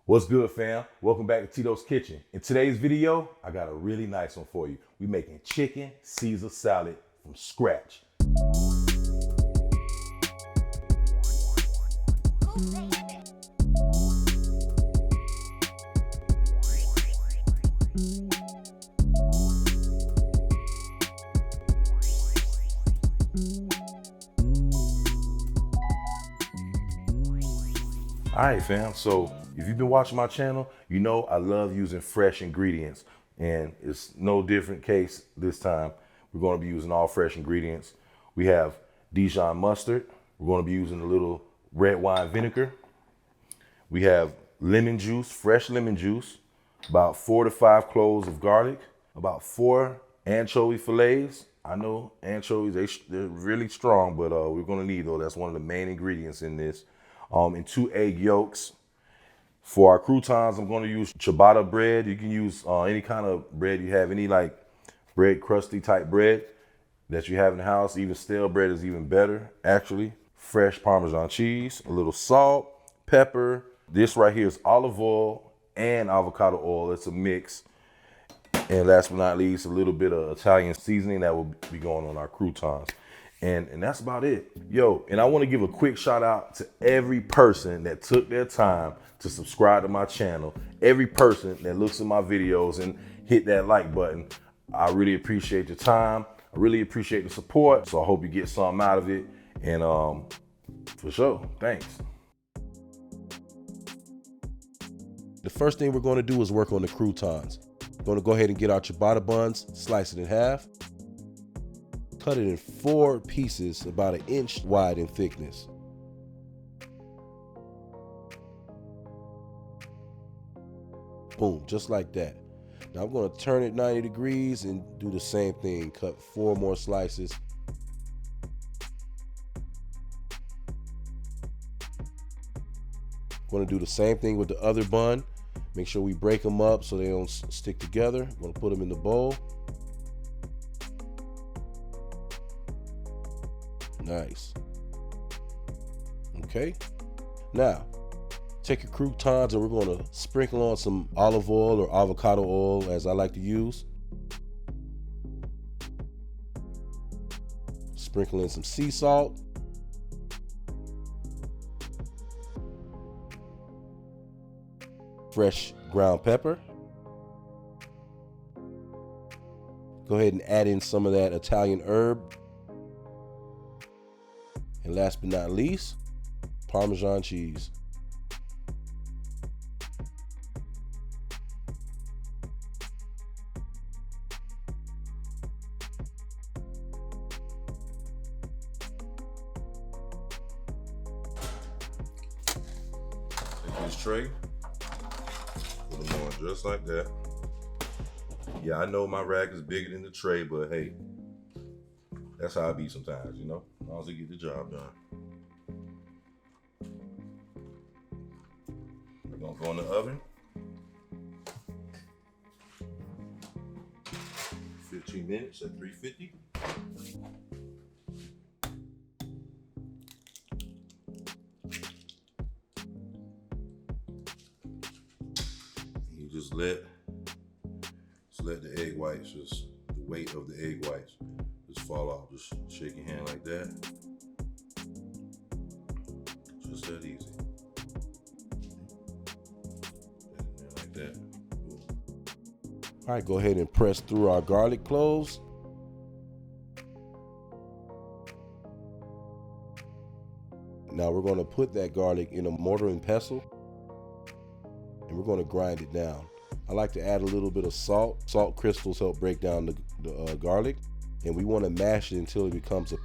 What's good, fam? Welcome back to Tito's Kitchen. In today's video, I got a really nice one for you. We're making chicken Caesar salad from scratch. All right, fam. So if you've been watching my channel, you know I love using fresh ingredients, and it's no different case this time. We're going to be using all fresh ingredients. We have Dijon mustard. We're going to be using a little red wine vinegar. We have lemon juice, fresh lemon juice, about 4 to 5 cloves of garlic, about 4 anchovy fillets. I know anchovies, they're really strong, but we're going to need those. That's one of the main ingredients in this. And 2 egg yolks. For our croutons, I'm going to use ciabatta bread. You can use any kind of bread you have, any like bread crusty type bread that you have in the house. Even stale bread is even better, actually. Fresh Parmesan cheese, a little salt, pepper. This right here is olive oil and avocado oil. It's a mix. And last but not least, a little bit of Italian seasoning that will be going on our croutons. And that's about it. Yo, and I want to give a quick shout out to every person that took their time to subscribe to my channel. Every person that looks at my videos and hit that like button. I really appreciate your time. I really appreciate the support. So I hope you get something out of it. And for sure, thanks. The first thing we're going to do is work on the croutons. We're going to go ahead and get our ciabatta buns, slice it in half. Cut it in 4 pieces about 1 inch wide in thickness. Boom, just like that. Now I'm going to turn it 90 degrees and do the same thing. Cut 4 more slices. Going to do the same thing with the other bun. Make sure we break them up so they don't stick together. I'm going to put them in the bowl. Nice. Okay. Now, take your croutons and we're going to sprinkle on some olive oil or avocado oil, as I like to use. Sprinkle in some sea salt. Fresh ground pepper. Go ahead and add in some of that Italian herb. And last but not least, Parmesan cheese. Take this tray, put them on just like that. Yeah, I know my rack is bigger than the tray, but hey, that's how I be sometimes, you know? As long as I get the job done. We're gonna go in the oven. 15 minutes at 350. You just let the egg whites, just the weight of the egg whites just fall off. Just shake your hand like that. Just that easy. Like that. All right, go ahead and press through our garlic cloves. Now we're going to put that garlic in a mortar and pestle, and we're going to grind it down. I like to add a little bit of salt. Salt crystals help break down the garlic, and we want to mash it until it becomes a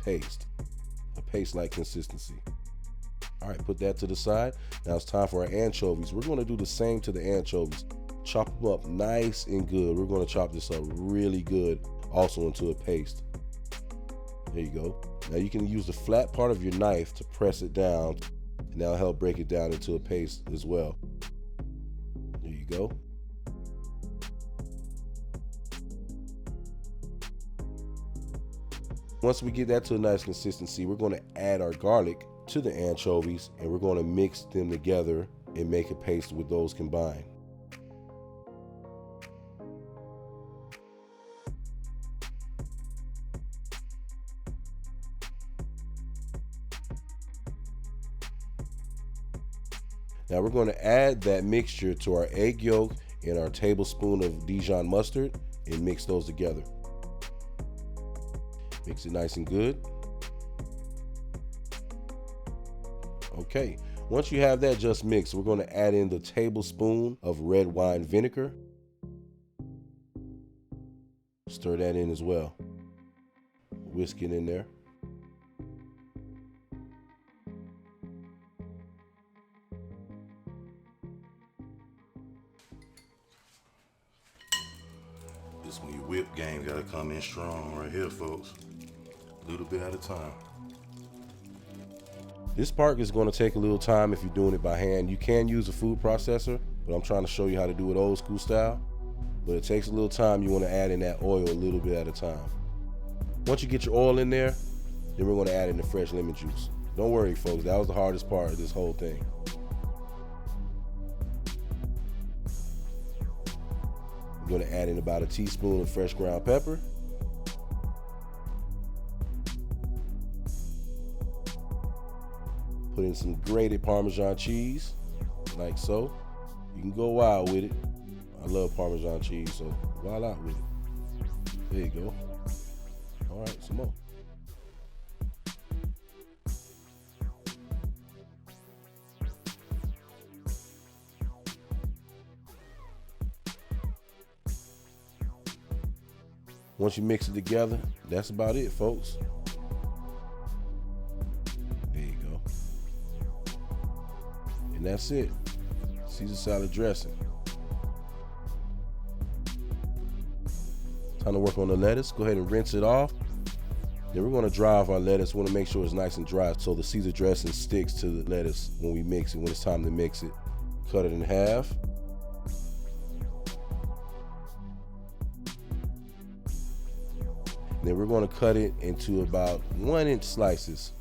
paste-like consistency. All right, put that to the side. Now it's time for our anchovies. We're going to do the same to the anchovies. Chop them up nice and good. We're going to chop this up really good, also into a paste. There you go. Now you can use the flat part of your knife to press it down, and that'll help break it down into a paste as well. There you go. Once we get that to a nice consistency, we're going to add our garlic to the anchovies, and we're going to mix them together and make a paste with those combined. Now we're going to add that mixture to our egg yolk and our tablespoon of Dijon mustard and mix those together. Mix it nice and good. Okay, once you have that just mixed, we're going to add in the tablespoon of red wine vinegar. Stir that in as well. Whisk it in there. This when your whip game gotta come in strong right here, folks. A little bit at a time. This part is going to take a little time if you're doing it by hand. You can use a food processor, but I'm trying to show you how to do it old school style. But it takes a little time. You want to add in that oil a little bit at a time. Once you get your oil in there, then we're going to add in the fresh lemon juice. Don't worry, folks. That was the hardest part of this whole thing. We're going to add in about a teaspoon of fresh ground pepper. Put in some grated Parmesan cheese, like so. You can go wild with it. I love Parmesan cheese, so wild out with it. There you go. All right, some more. Once you mix it together, that's about it, folks. There you go. And that's it. Caesar salad dressing. Time to work on the lettuce. Go ahead and rinse it off. Then we're going to dry off our lettuce. We want to make sure it's nice and dry so the Caesar dressing sticks to the lettuce when we mix it, when it's time to mix it. Cut it in half. Then we're going to cut it into about 1-inch slices.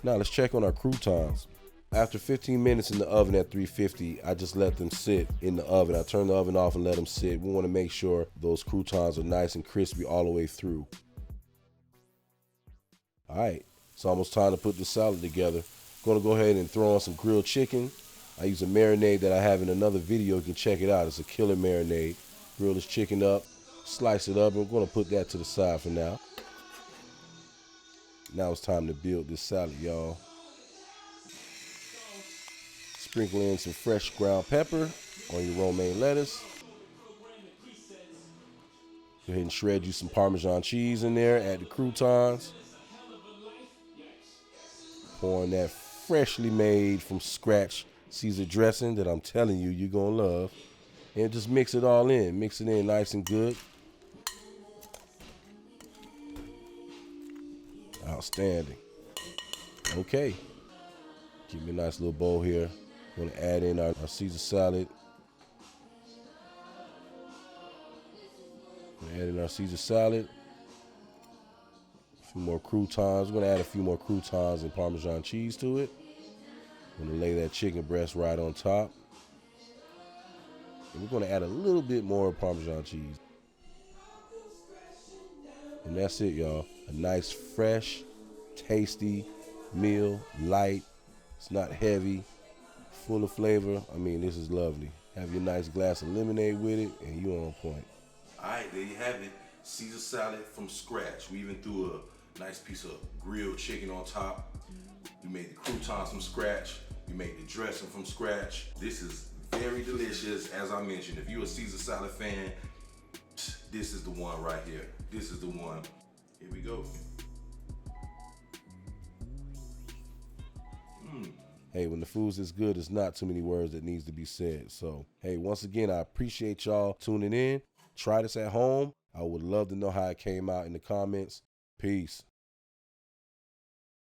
Now let's check on our croutons. After 15 minutes in the oven at 350, I just let them sit in the oven. I turn the oven off and let them sit. We want to make sure those croutons are nice and crispy all the way through. All right, it's almost time to put the salad together. I'm going to go ahead and throw on some grilled chicken. I use a marinade that I have in another video. You can check it out. It's a killer marinade. Grill this chicken up, slice it up, and we're going to put that to the side for now. Now it's time to build this salad, y'all. Sprinkle in some fresh ground pepper on your romaine lettuce. Go ahead and shred you some Parmesan cheese in there. Add the croutons. Pour in that freshly made from scratch Caesar dressing that I'm telling you you're going to love. And just mix it all in. Mix it in nice and good. Outstanding. Okay. Give me a nice little bowl here. Going to add in our Caesar salad. Add in our Caesar salad. A few more croutons. We're going to add a few more croutons and Parmesan cheese to it. I'm going to lay that chicken breast right on top. And we're going to add a little bit more Parmesan cheese. And that's it, y'all. A nice, fresh, tasty meal. Light. It's not heavy. Full of flavor. I mean, this is lovely. Have your nice glass of lemonade with it, and you're on point. All right, there you have it. Caesar salad from scratch. We even threw a nice piece of grilled chicken on top. We made the croutons from scratch. We made the dressing from scratch. This is very delicious. As I mentioned, if you're a Caesar salad fan, this is the one right here. This is the one. Here we go. Hey, when the food's this good, there's not too many words that needs to be said. So, hey, once again, I appreciate y'all tuning in. Try this at home. I would love to know how it came out in the comments. Peace.